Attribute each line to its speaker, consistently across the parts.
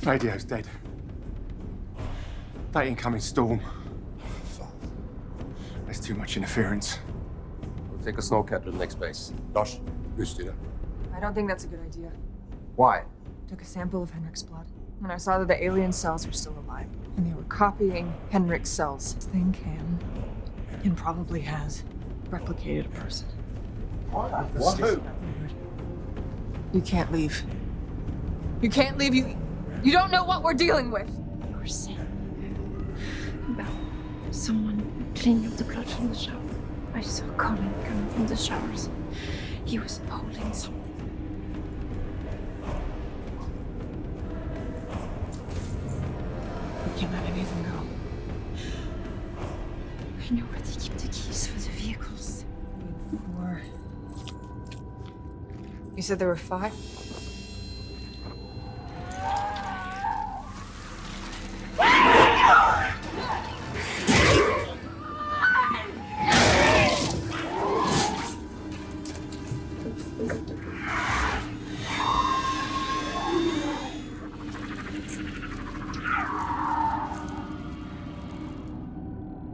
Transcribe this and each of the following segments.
Speaker 1: Radio's dead. That incoming storm. There's too much interference.
Speaker 2: We'll take a snowcat to the next base. Josh, you steer.
Speaker 3: I don't think that's a good idea.
Speaker 2: Why?
Speaker 3: Took a sample of Henrik's blood, and I saw that the alien cells were still alive. And they were copying Henrik's cells. This thing can, and probably has, replicated a person.
Speaker 2: What?
Speaker 3: You can't leave. You can't leave. You don't know what we're dealing with.
Speaker 4: You were saying about someone cleaning up the blood from the shower. I saw Colin coming from the showers. He was holding something.
Speaker 3: We can't let anything go.
Speaker 4: I know where they keep the keys for the vehicles.
Speaker 3: 4. You said there were 5?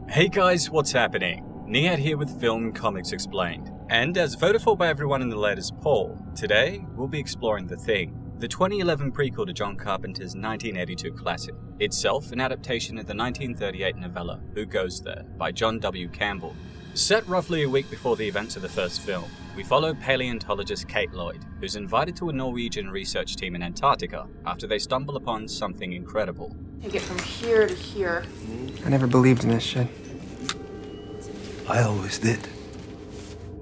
Speaker 5: Hey guys, what's happening? Niyat here with Film Comics Explained. And as voted for by everyone in the latest poll, today we'll be exploring The Thing, the 2011 prequel to John Carpenter's 1982 classic. Itself an adaptation of the 1938 novella Who Goes There by John W. Campbell. Set roughly a week before the events of the first film, we follow paleontologist Kate Lloyd, who's invited to a Norwegian research team in Antarctica after they stumble upon something incredible.
Speaker 3: Take it from here to here.
Speaker 6: I never believed in this shit.
Speaker 7: I always did.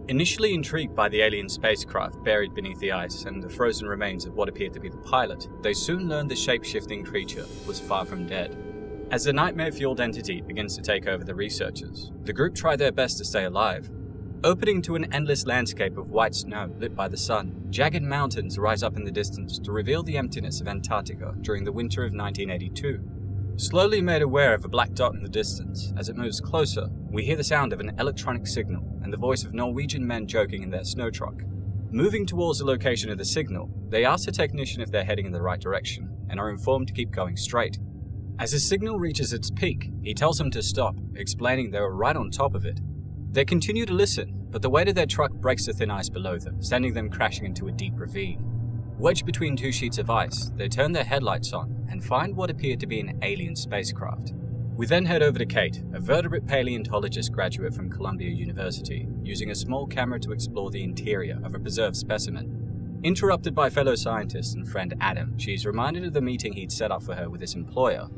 Speaker 5: Initially intrigued by the alien spacecraft buried beneath the ice and the frozen remains of what appeared to be the pilot, they soon learned the shape-shifting creature was far from dead. As the nightmare-fueled entity begins to take over the researchers, the group try their best to stay alive. Opening to an endless landscape of white snow lit by the sun, jagged mountains rise up in the distance to reveal the emptiness of Antarctica during the winter of 1982. Slowly made aware of a black dot in the distance, as it moves closer, we hear the sound of an electronic signal and the voice of Norwegian men joking in their snow truck. Moving towards the location of the signal, they ask the technician if they're heading in the right direction, and are informed to keep going straight. As the signal reaches its peak, he tells them to stop, explaining they were right on top of it. They continue to listen, but the weight of their truck breaks the thin ice below them, sending them crashing into a deep ravine. Wedged between two sheets of ice, they turn their headlights on and find what appeared to be an alien spacecraft. We then head over to Kate, a vertebrate paleontologist graduate from Columbia University, using a small camera to explore the interior of a preserved specimen. Interrupted by fellow scientist and friend Adam, she's reminded of the meeting he'd set up for her with his employer.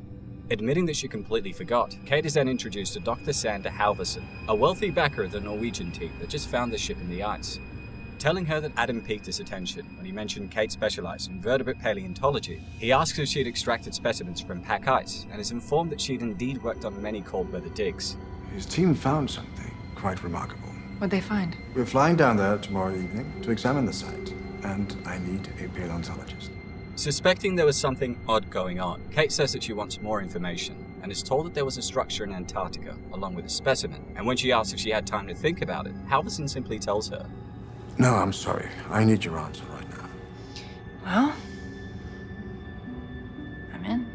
Speaker 5: Admitting that she completely forgot, Kate is then introduced to Dr. Sander Halvorsen, a wealthy backer of the Norwegian team that just found the ship in the ice. Telling her that Adam piqued his attention when he mentioned Kate specialized in vertebrate paleontology, he asks if she'd extracted specimens from pack ice and is informed that she'd indeed worked on many cold weather digs.
Speaker 7: His team found something quite remarkable.
Speaker 3: What'd they find?
Speaker 7: We're flying down there tomorrow evening to examine the site, and I need a paleontologist.
Speaker 5: Suspecting there was something odd going on, Kate says that she wants more information and is told that there was a structure in Antarctica along with a specimen, and when she asks if she had time to think about it, Halvorsen simply tells her,
Speaker 7: No, I'm sorry. I need your answer right now.
Speaker 4: Well, I'm in.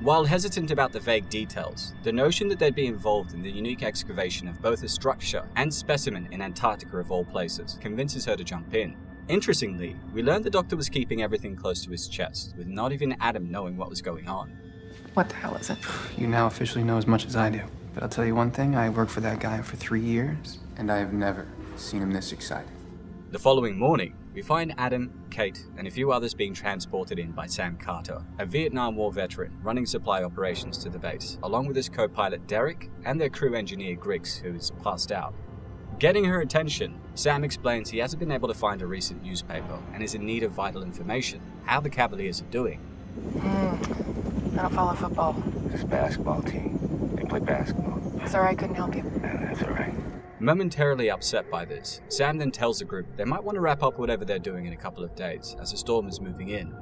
Speaker 5: While hesitant about the vague details, the notion that they'd be involved in the unique excavation of both a structure and specimen in Antarctica of all places convinces her to jump in. Interestingly, we learned the doctor was keeping everything close to his chest, with not even Adam knowing what was going on.
Speaker 3: What the hell is it?
Speaker 6: You now officially know as much as I do. But I'll tell you one thing, I worked for that guy for 3 years, and I have never seen him this excited.
Speaker 5: The following morning, we find Adam, Kate, and a few others being transported in by Sam Carter, a Vietnam War veteran running supply operations to the base, along with his co-pilot Derek and their crew engineer Griggs, who is passed out. Getting her attention, Sam explains he hasn't been able to find a recent newspaper and is in need of vital information, how the Cavaliers are doing.
Speaker 3: I don't follow football.
Speaker 1: This basketball team, they play basketball.
Speaker 3: Sorry I couldn't help you.
Speaker 1: That's all right.
Speaker 5: Momentarily upset by this, Sam then tells the group they might want to wrap up whatever they're doing in a couple of days, as the storm is moving in.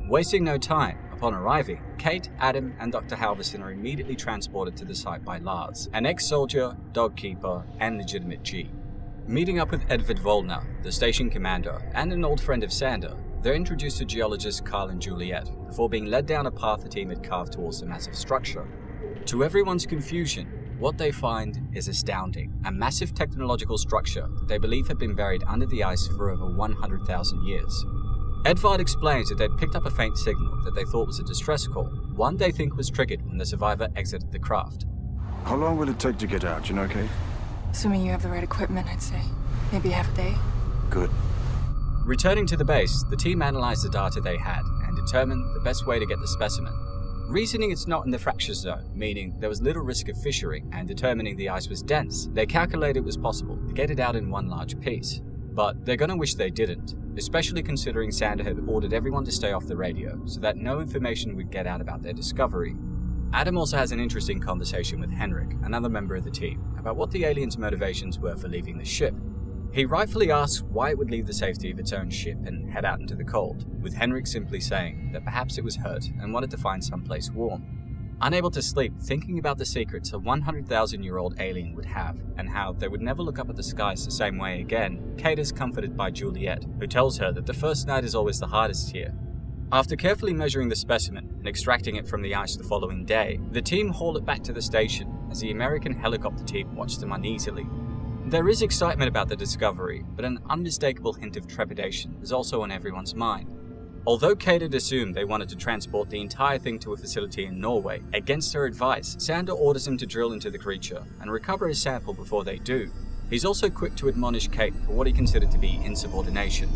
Speaker 5: Wasting no time, upon arriving, Kate, Adam, and Dr. Halvorsen are immediately transported to the site by Lars, an ex-soldier, dog keeper, and legitimate G. Meeting up with Edvard Volner, the station commander, and an old friend of Sander, they're introduced to geologists Carl and Juliet, before being led down a path the team had carved towards the massive structure. To everyone's confusion, what they find is astounding, a massive technological structure that they believe had been buried under the ice for over 100,000 years. Edvard explains that they'd picked up a faint signal that they thought was a distress call, one they think was triggered when the survivor exited the craft.
Speaker 7: How long will it take to get out, you know, Kate?
Speaker 3: Assuming you have the right equipment, I'd say maybe half a day.
Speaker 7: Good.
Speaker 5: Returning to the base, the team analysed the data they had and determined the best way to get the specimen. Reasoning it's not in the fracture zone, meaning there was little risk of fissuring, and determining the ice was dense, they calculated it was possible to get it out in one large piece. But they're gonna wish they didn't, especially considering Sander had ordered everyone to stay off the radio so that no information would get out about their discovery. Adam also has an interesting conversation with Henrik, another member of the team, about what the aliens' motivations were for leaving the ship. He rightfully asks why it would leave the safety of its own ship and head out into the cold, with Henrik simply saying that perhaps it was hurt and wanted to find someplace warm. Unable to sleep, thinking about the secrets a 100,000-year-old alien would have, and how they would never look up at the skies the same way again, Kate is comforted by Juliet, who tells her that the first night is always the hardest here. After carefully measuring the specimen and extracting it from the ice the following day, the team haul it back to the station as the American helicopter team watch them uneasily. There is excitement about the discovery, but an unmistakable hint of trepidation is also on everyone's mind. Although Kate had assumed they wanted to transport the entire thing to a facility in Norway, against her advice, Sander orders him to drill into the creature and recover his sample before they do. He's also quick to admonish Kate for what he considered to be insubordination.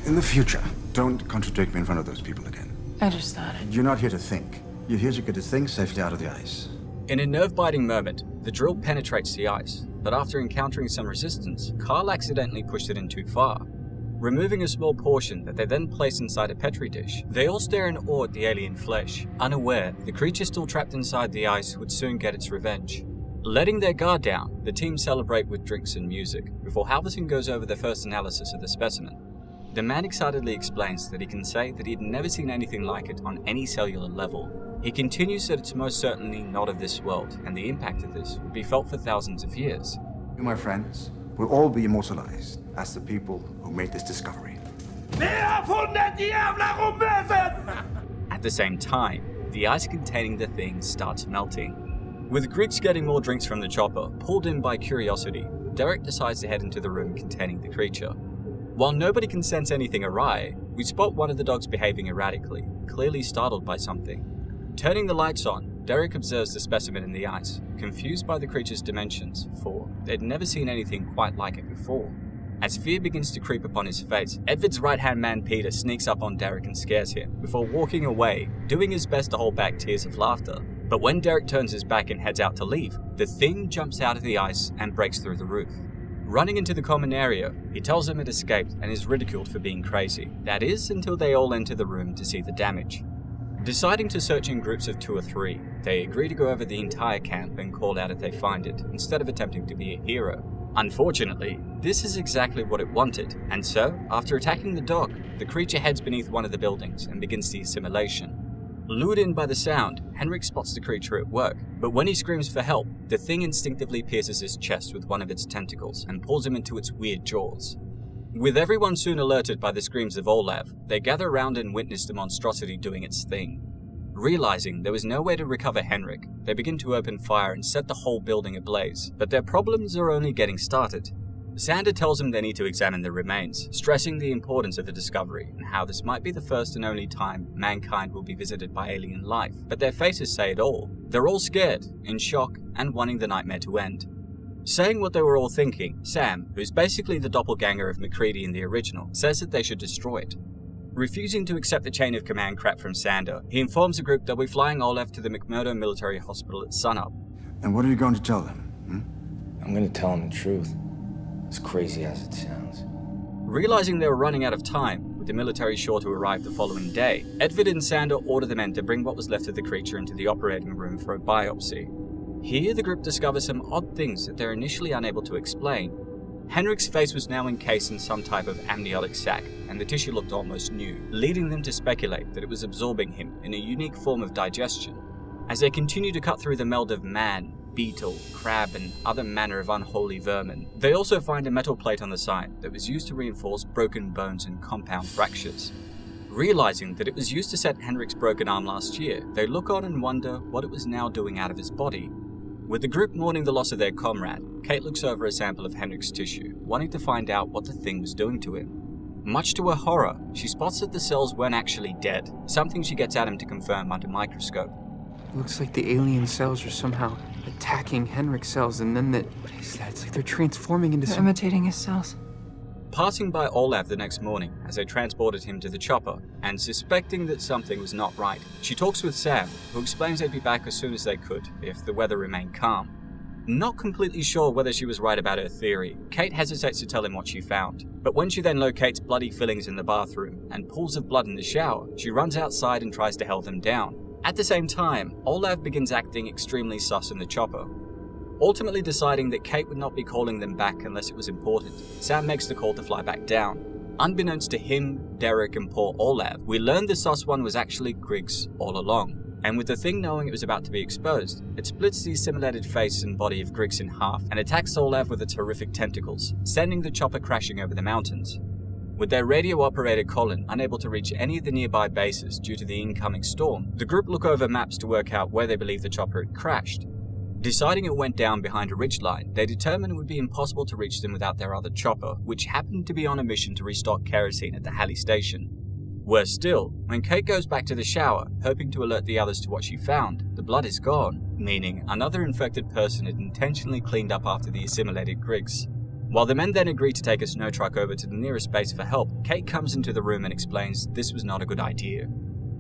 Speaker 7: In the future, don't contradict me in front of those people again.
Speaker 3: I just thought it.
Speaker 7: You're not here to think. You're here to get the thing safely out of the ice.
Speaker 5: In a nerve-biting moment, the drill penetrates the ice, but after encountering some resistance, Carl accidentally pushed it in too far. Removing a small portion that they then place inside a petri dish, they all stare in awe at the alien flesh, unaware the creature still trapped inside the ice would soon get its revenge. Letting their guard down, the team celebrate with drinks and music, before Halverson goes over their first analysis of the specimen. The man excitedly explains that he can say that he'd never seen anything like it on any cellular level. He continues that it's most certainly not of this world, and the impact of this would be felt for thousands of years.
Speaker 7: You, my friends, will all be immortalized as the people who made this discovery.
Speaker 5: At the same time, the ice containing the thing starts melting. With Griggs getting more drinks from the chopper, pulled in by curiosity, Derek decides to head into the room containing the creature. While nobody can sense anything awry, we spot one of the dogs behaving erratically, clearly startled by something. Turning the lights on, Derek observes the specimen in the ice, confused by the creature's dimensions, for they'd never seen anything quite like it before. As fear begins to creep upon his face, Edvard's right-hand man Peter sneaks up on Derek and scares him, before walking away, doing his best to hold back tears of laughter. But when Derek turns his back and heads out to leave, the thing jumps out of the ice and breaks through the roof. Running into the common area, he tells them it escaped and is ridiculed for being crazy. That is, until they all enter the room to see the damage. Deciding to search in groups of 2 or 3, they agree to go over the entire camp and call out if they find it, instead of attempting to be a hero. Unfortunately, this is exactly what it wanted, and so, after attacking the dog, the creature heads beneath one of the buildings and begins the assimilation. Lured in by the sound, Henrik spots the creature at work, but when he screams for help, the thing instinctively pierces his chest with one of its tentacles and pulls him into its weird jaws. With everyone soon alerted by the screams of Olav, they gather around and witness the monstrosity doing its thing. Realizing there was no way to recover Henrik, they begin to open fire and set the whole building ablaze, but their problems are only getting started. Sander tells them they need to examine the remains, stressing the importance of the discovery and how this might be the first and only time mankind will be visited by alien life, but their faces say it all. They're all scared, in shock, and wanting the nightmare to end. Saying what they were all thinking, Sam, who's basically the doppelganger of MacReady in the original, says that they should destroy it. Refusing to accept the chain of command crap from Sander, he informs the group they'll be flying Olav to the McMurdo Military Hospital at sunup.
Speaker 7: And what are you going to tell them?
Speaker 1: I'm gonna tell him the truth. As crazy as it sounds.
Speaker 5: Realizing they were running out of time, with the military sure to arrive the following day, Edvard and Sander order the men to bring what was left of the creature into the operating room for a biopsy. Here the group discovers some odd things that they're initially unable to explain. Henrik's face was now encased in some type of amniotic sac, and the tissue looked almost new, leading them to speculate that it was absorbing him in a unique form of digestion. As they continue to cut through the meld of man, beetle, crab, and other manner of unholy vermin, they also find a metal plate on the side that was used to reinforce broken bones and compound fractures. Realizing that it was used to set Henrik's broken arm last year, they look on and wonder what it was now doing out of his body. With the group mourning the loss of their comrade, Kate looks over a sample of Henrik's tissue, wanting to find out what the thing was doing to him. Much to her horror, she spots that the cells weren't actually dead, something she gets Adam to confirm under microscope.
Speaker 6: It looks like the alien cells are somehow attacking Henrik's cells, and then what is that? It's like they're transforming into
Speaker 3: They're imitating his cells.
Speaker 5: Passing by Olav the next morning as they transported him to the chopper, and suspecting that something was not right, she talks with Sam, who explains they'd be back as soon as they could, if the weather remained calm. Not completely sure whether she was right about her theory, Kate hesitates to tell him what she found. But when she then locates bloody fillings in the bathroom and pools of blood in the shower, she runs outside and tries to held them down. At the same time, Olav begins acting extremely sus in the chopper. Ultimately deciding that Kate would not be calling them back unless it was important, Sam makes the call to fly back down. Unbeknownst to him, Derek and poor Olav, we learned the sus one was actually Griggs all along. And with the thing knowing it was about to be exposed, it splits the assimilated face and body of Griggs in half and attacks Olav with its horrific tentacles, sending the chopper crashing over the mountains. With their radio operator Colin unable to reach any of the nearby bases due to the incoming storm, the group look over maps to work out where they believe the chopper had crashed. Deciding it went down behind a ridgeline, they determined it would be impossible to reach them without their other chopper, which happened to be on a mission to restock kerosene at the Halley station. Worse still, when Kate goes back to the shower, hoping to alert the others to what she found, the blood is gone, meaning another infected person had intentionally cleaned up after the assimilated Griggs. While the men then agree to take a snow truck over to the nearest base for help, Kate comes into the room and explains this was not a good idea.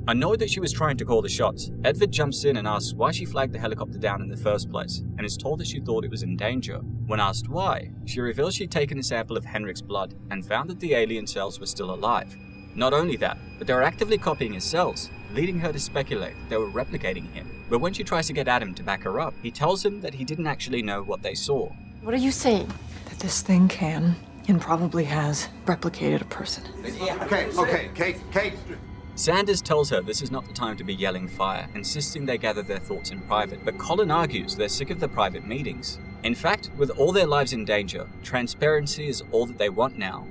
Speaker 5: Annoyed that she was trying to call the shots, Edvard jumps in and asks why she flagged the helicopter down in the first place, and is told that she thought it was in danger. When asked why, she reveals she'd taken a sample of Henrik's blood and found that the alien cells were still alive. Not only that, but they were actively copying his cells, leading her to speculate that they were replicating him. But when she tries to get Adam to back her up, he tells him that he didn't actually know what they saw.
Speaker 4: What are you saying?
Speaker 3: That this thing can, and probably has, replicated a person.
Speaker 7: Okay, Kate.
Speaker 5: Sanders tells her this is not the time to be yelling fire, insisting they gather their thoughts in private, but Colin argues they're sick of the private meetings. In fact, with all their lives in danger, transparency is all that they want now.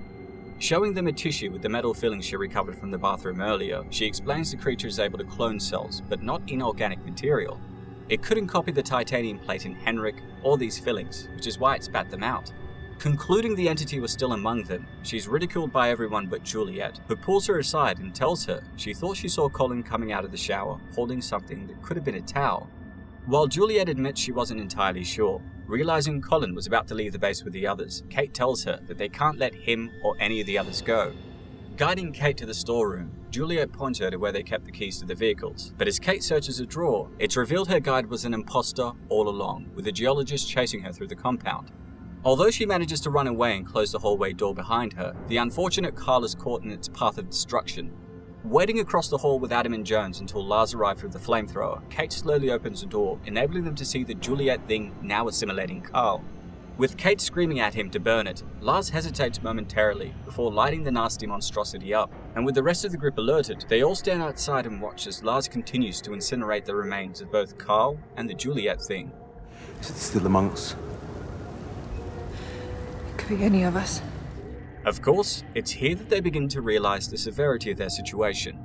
Speaker 5: Showing them a tissue with the metal fillings she recovered from the bathroom earlier, she explains the creature is able to clone cells, but not inorganic material. It couldn't copy the titanium plate in Henrik or these fillings, which is why it spat them out. Concluding the entity was still among them, she's ridiculed by everyone but Juliet, who pulls her aside and tells her she thought she saw Colin coming out of the shower, holding something that could have been a towel. While Juliet admits she wasn't entirely sure, realizing Colin was about to leave the base with the others, Kate tells her that they can't let him or any of the others go. Guiding Kate to the storeroom, Juliet points her to where they kept the keys to the vehicles, but as Kate searches a drawer, it's revealed her guide was an imposter all along, with a geologist chasing her through the compound. Although she manages to run away and close the hallway door behind her, the unfortunate Carl is caught in its path of destruction. Waiting across the hall with Adam and Jones until Lars arrived with the flamethrower, Kate slowly opens the door, enabling them to see the Juliet thing now assimilating Carl. With Kate screaming at him to burn it, Lars hesitates momentarily before lighting the nasty monstrosity up, and with the rest of the group alerted, they all stand outside and watch as Lars continues to incinerate the remains of both Carl and the Juliet thing.
Speaker 7: Is it still among us?
Speaker 3: It could be any of us.
Speaker 5: Of course, it's here that they begin to realize the severity of their situation.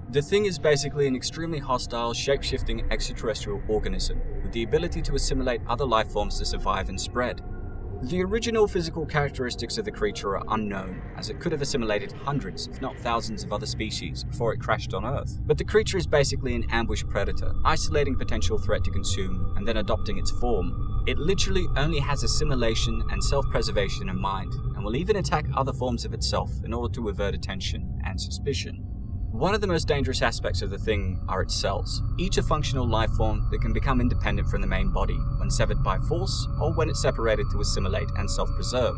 Speaker 5: The thing is basically an extremely hostile, shape-shifting extraterrestrial organism with the ability to assimilate other life forms to survive and spread. The original physical characteristics of the creature are unknown, as it could have assimilated hundreds, if not thousands of other species before it crashed on Earth. But the creature is basically an ambush predator, isolating potential threat to consume and then adopting its form. It literally only has assimilation and self-preservation in mind, and will even attack other forms of itself in order to avert attention and suspicion. One of the most dangerous aspects of the thing are its cells, each a functional life form that can become independent from the main body when severed by force or when it's separated to assimilate and self-preserve.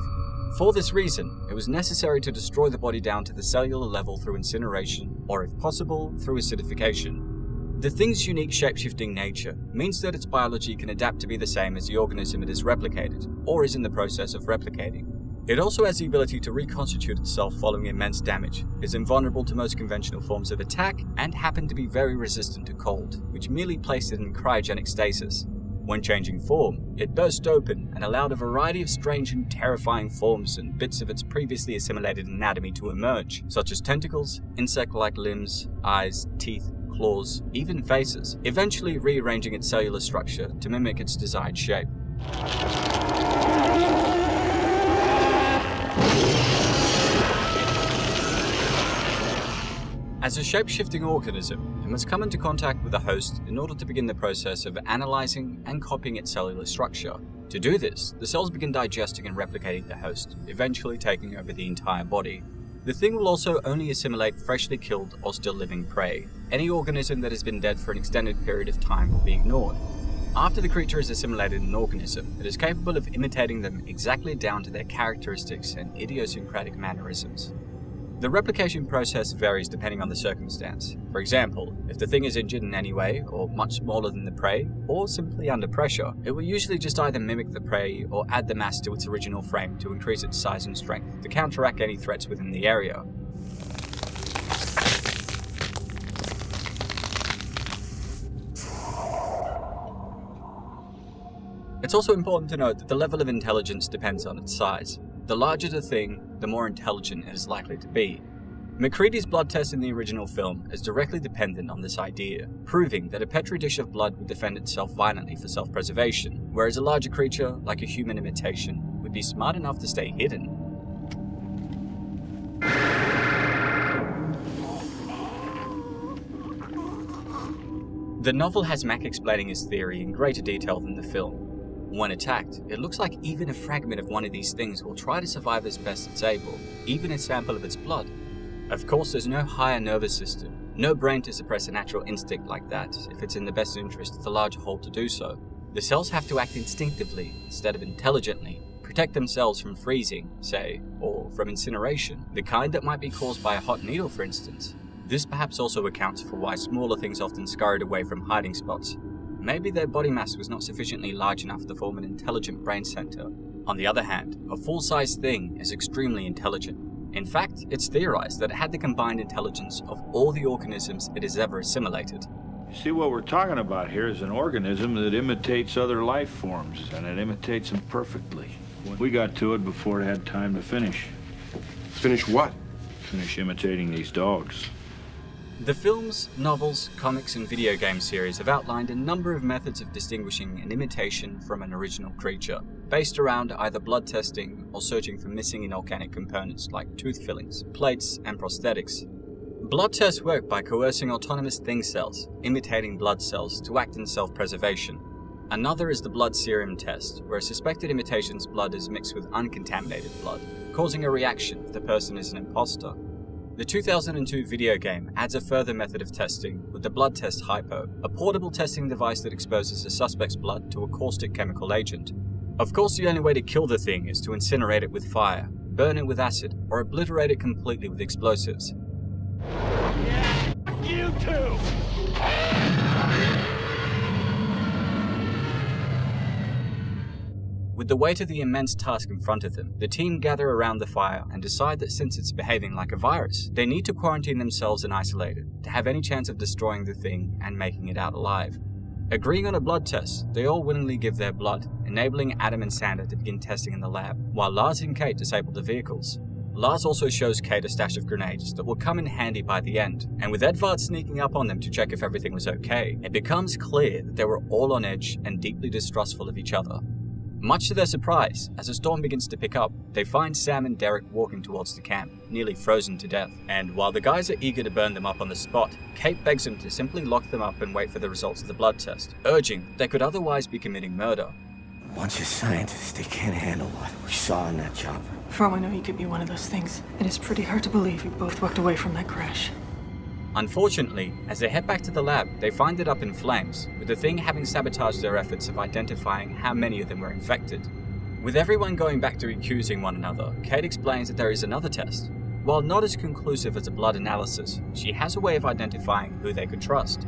Speaker 5: For this reason, it was necessary to destroy the body down to the cellular level through incineration, or if possible, through acidification. The thing's unique shape-shifting nature means that its biology can adapt to be the same as the organism it is replicated, or is in the process of replicating. It also has the ability to reconstitute itself following immense damage, is invulnerable to most conventional forms of attack, and happened to be very resistant to cold, which merely placed it in cryogenic stasis. When changing form, it burst open and allowed a variety of strange and terrifying forms and bits of its previously assimilated anatomy to emerge, such as tentacles, insect-like limbs, eyes, teeth, claws, even faces, eventually rearranging its cellular structure to mimic its desired shape. As a shape-shifting organism, it must come into contact with a host in order to begin the process of analyzing and copying its cellular structure. To do this, the cells begin digesting and replicating the host, eventually taking over the entire body. The thing will also only assimilate freshly killed or still living prey. Any organism that has been dead for an extended period of time will be ignored. After the creature has assimilated an organism, it is capable of imitating them exactly down to their characteristics and idiosyncratic mannerisms. The replication process varies depending on the circumstance. For example, if the thing is injured in any way, or much smaller than the prey, or simply under pressure, it will usually just either mimic the prey or add the mass to its original frame to increase its size and strength to counteract any threats within the area. It's also important to note that the level of intelligence depends on its size. The larger the thing, the more intelligent it is likely to be. MacReady's blood test in the original film is directly dependent on this idea, proving that a petri dish of blood would defend itself violently for self-preservation, whereas a larger creature, like a human imitation, would be smart enough to stay hidden. The novel has Mac explaining his theory in greater detail than the film. When attacked, it looks like even a fragment of one of these things will try to survive as best it's able, even a sample of its blood. Of course, there's no higher nervous system, no brain to suppress a natural instinct like that if it's in the best interest of the larger whole to do so. The cells have to act instinctively instead of intelligently, protect themselves from freezing, say, or from incineration, the kind that might be caused by a hot needle, for instance. This perhaps also accounts for why smaller things often scurried away from hiding spots. Maybe their body mass was not sufficiently large enough to form an intelligent brain center. On the other hand, a full-size thing is extremely intelligent. In fact, it's theorized that it had the combined intelligence of all the organisms it has ever assimilated.
Speaker 8: See, what we're talking about here is an organism that imitates other life forms, and it imitates them perfectly. We got to it before it had time to finish.
Speaker 2: Finish what?
Speaker 8: Finish imitating these dogs.
Speaker 5: The films, novels, comics, and video game series have outlined a number of methods of distinguishing an imitation from an original creature, based around either blood testing or searching for missing inorganic components like tooth fillings, plates, and prosthetics. Blood tests work by coercing autonomous thing cells, imitating blood cells, to act in self-preservation. Another is the blood serum test, where a suspected imitation's blood is mixed with uncontaminated blood, causing a reaction if the person is an imposter. The 2002 video game adds a further method of testing with the blood test hypo, a portable testing device that exposes a suspect's blood to a caustic chemical agent. Of course, the only way to kill the thing is to incinerate it with fire, burn it with acid, or obliterate it completely with explosives.
Speaker 8: Yeah, you too!
Speaker 5: With the weight of the immense task in front of them, the team gather around the fire and decide that since it's behaving like a virus, they need to quarantine themselves and isolate it, to have any chance of destroying the thing and making it out alive. Agreeing on a blood test, they all willingly give their blood, enabling Adam and Sander to begin testing in the lab, while Lars and Kate disable the vehicles. Lars also shows Kate a stash of grenades that will come in handy by the end, and with Edvard sneaking up on them to check if everything was okay, it becomes clear that they were all on edge and deeply distrustful of each other. Much to their surprise, as the storm begins to pick up, they find Sam and Derek walking towards the camp, nearly frozen to death. And while the guys are eager to burn them up on the spot, Kate begs them to simply lock them up and wait for the results of the blood test, urging that they could otherwise be committing murder.
Speaker 1: A bunch of scientists, they can't handle what we saw in that chopper.
Speaker 3: For all I know, you could be one of those things. It is pretty hard to believe you both walked away from that crash.
Speaker 5: Unfortunately, as they head back to the lab, they find it up in flames, with the thing having sabotaged their efforts of identifying how many of them were infected. With everyone going back to accusing one another, Kate explains that there is another test. While not as conclusive as a blood analysis, she has a way of identifying who they could trust.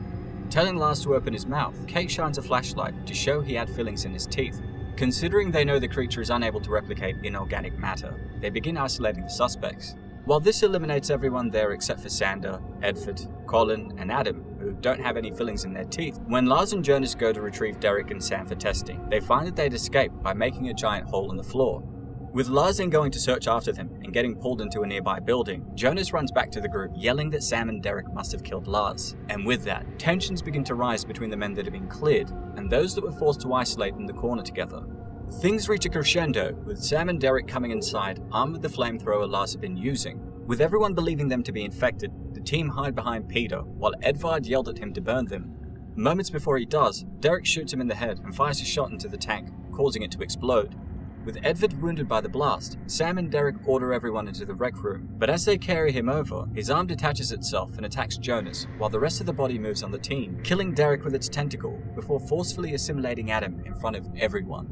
Speaker 5: Telling Lars to open his mouth, Kate shines a flashlight to show he had fillings in his teeth. Considering they know the creature is unable to replicate inorganic matter, they begin isolating the suspects. While this eliminates everyone there except for Sander, Edvard, Colin, and Adam, who don't have any fillings in their teeth, when Lars and Jonas go to retrieve Derek and Sam for testing, they find that they'd escaped by making a giant hole in the floor. With Lars then going to search after them and getting pulled into a nearby building, Jonas runs back to the group yelling that Sam and Derek must have killed Lars. And with that, tensions begin to rise between the men that have been cleared and those that were forced to isolate in the corner together. Things reach a crescendo, with Sam and Derek coming inside, armed with the flamethrower Lars had been using. With everyone believing them to be infected, the team hide behind Peter, while Edvard yelled at him to burn them. Moments before he does, Derek shoots him in the head and fires a shot into the tank, causing it to explode. With Edvard wounded by the blast, Sam and Derek order everyone into the rec room, but as they carry him over, his arm detaches itself and attacks Jonas, while the rest of the body moves on the team, killing Derek with its tentacle, before forcefully assimilating Adam in front of everyone.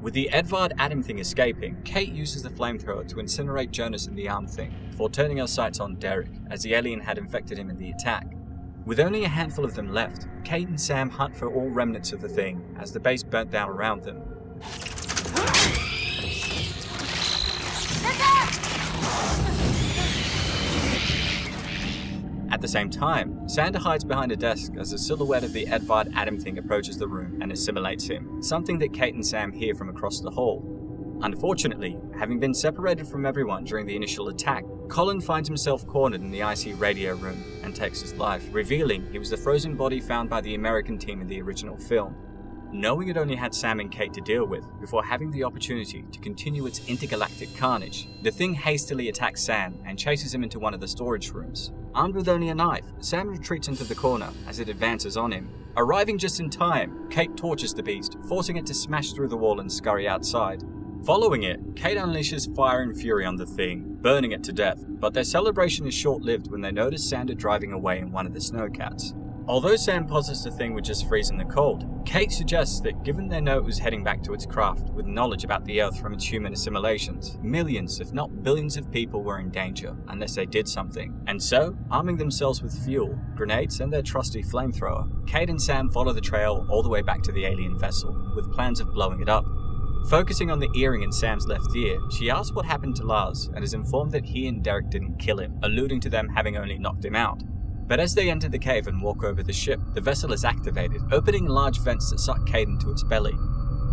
Speaker 5: With the Edvard Adam thing escaping, Kate uses the flamethrower to incinerate Jonas and the arm thing, before turning her sights on Derek, as the alien had infected him in the attack. With only a handful of them left, Kate and Sam hunt for all remnants of the thing, as the base burnt down around them. At the same time, Sander hides behind a desk as the silhouette of the Edvard Adam thing approaches the room and assimilates him, something that Kate and Sam hear from across the hall. Unfortunately, having been separated from everyone during the initial attack, Colin finds himself cornered in the icy radio room and takes his life, revealing he was the frozen body found by the American team in the original film. Knowing it only had Sam and Kate to deal with, before having the opportunity to continue its intergalactic carnage, the thing hastily attacks Sam and chases him into one of the storage rooms. Armed with only a knife, Sam retreats into the corner as it advances on him. Arriving just in time, Kate torches the beast, forcing it to smash through the wall and scurry outside. Following it, Kate unleashes fire and fury on the thing, burning it to death, but their celebration is short-lived when they notice Sander driving away in one of the snowcats. Although Sam posits the thing would just freeze in the cold, Kate suggests that given they know it was heading back to its craft with knowledge about the Earth from its human assimilations, millions if not billions of people were in danger unless they did something. And so, arming themselves with fuel, grenades and their trusty flamethrower, Kate and Sam follow the trail all the way back to the alien vessel, with plans of blowing it up. Focusing on the earring in Sam's left ear, she asks what happened to Lars and is informed that he and Derek didn't kill him, alluding to them having only knocked him out. But as they enter the cave and walk over the ship, the vessel is activated, opening large vents that suck Kate into its belly.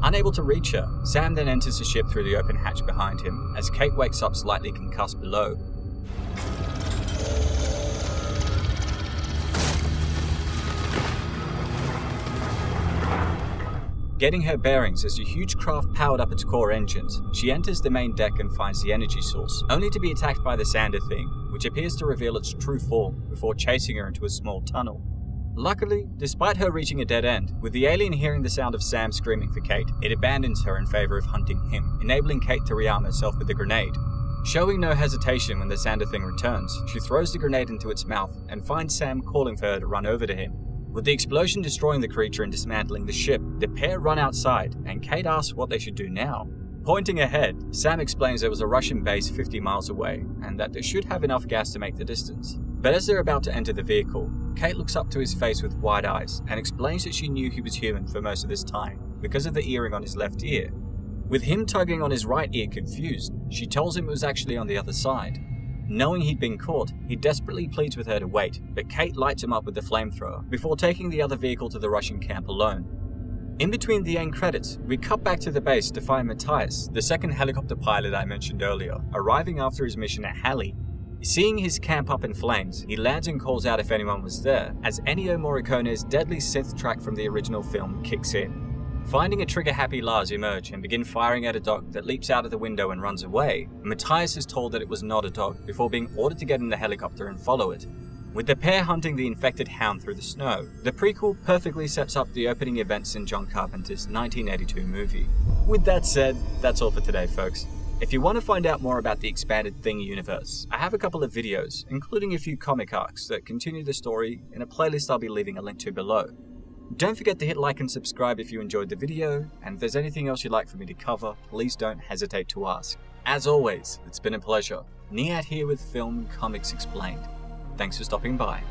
Speaker 5: Unable to reach her, Sam then enters the ship through the open hatch behind him, as Kate wakes up slightly concussed below. Getting her bearings as the huge craft powered up its core engines, she enters the main deck and finds the energy source, only to be attacked by the Sander thing, which appears to reveal its true form before chasing her into a small tunnel. Luckily, despite her reaching a dead end, with the alien hearing the sound of Sam screaming for Kate, it abandons her in favor of hunting him, enabling Kate to rearm herself with a grenade. Showing no hesitation when the Sander thing returns, she throws the grenade into its mouth and finds Sam calling for her to run over to him. With the explosion destroying the creature and dismantling the ship, the pair run outside, and Kate asks what they should do now. Pointing ahead, Sam explains there was a Russian base 50 miles away, and that they should have enough gas to make the distance. But as they're about to enter the vehicle, Kate looks up to his face with wide eyes, and explains that she knew he was human for most of this time, because of the earring on his left ear. With him tugging on his right ear confused, she tells him it was actually on the other side. Knowing he'd been caught, he desperately pleads with her to wait, but Kate lights him up with the flamethrower, before taking the other vehicle to the Russian camp alone. In between the end credits, we cut back to the base to find Matthijs, the second helicopter pilot I mentioned earlier, arriving after his mission at Halle. Seeing his camp up in flames, he lands and calls out if anyone was there, as Ennio Morricone's deadly synth track from the original film kicks in. Finding a trigger-happy Lars emerge and begin firing at a dog that leaps out of the window and runs away, Matthijs is told that it was not a dog before being ordered to get in the helicopter and follow it. With the pair hunting the infected hound through the snow, the prequel perfectly sets up the opening events in John Carpenter's 1982 movie. With that said, that's all for today, folks. If you want to find out more about the expanded Thing universe, I have a couple of videos, including a few comic arcs that continue the story in a playlist I'll be leaving a link to below. Don't forget to hit like and subscribe if you enjoyed the video, and if there's anything else you'd like for me to cover, please don't hesitate to ask. As always, it's been a pleasure. Niyat here with Film Comics Explained. Thanks for stopping by.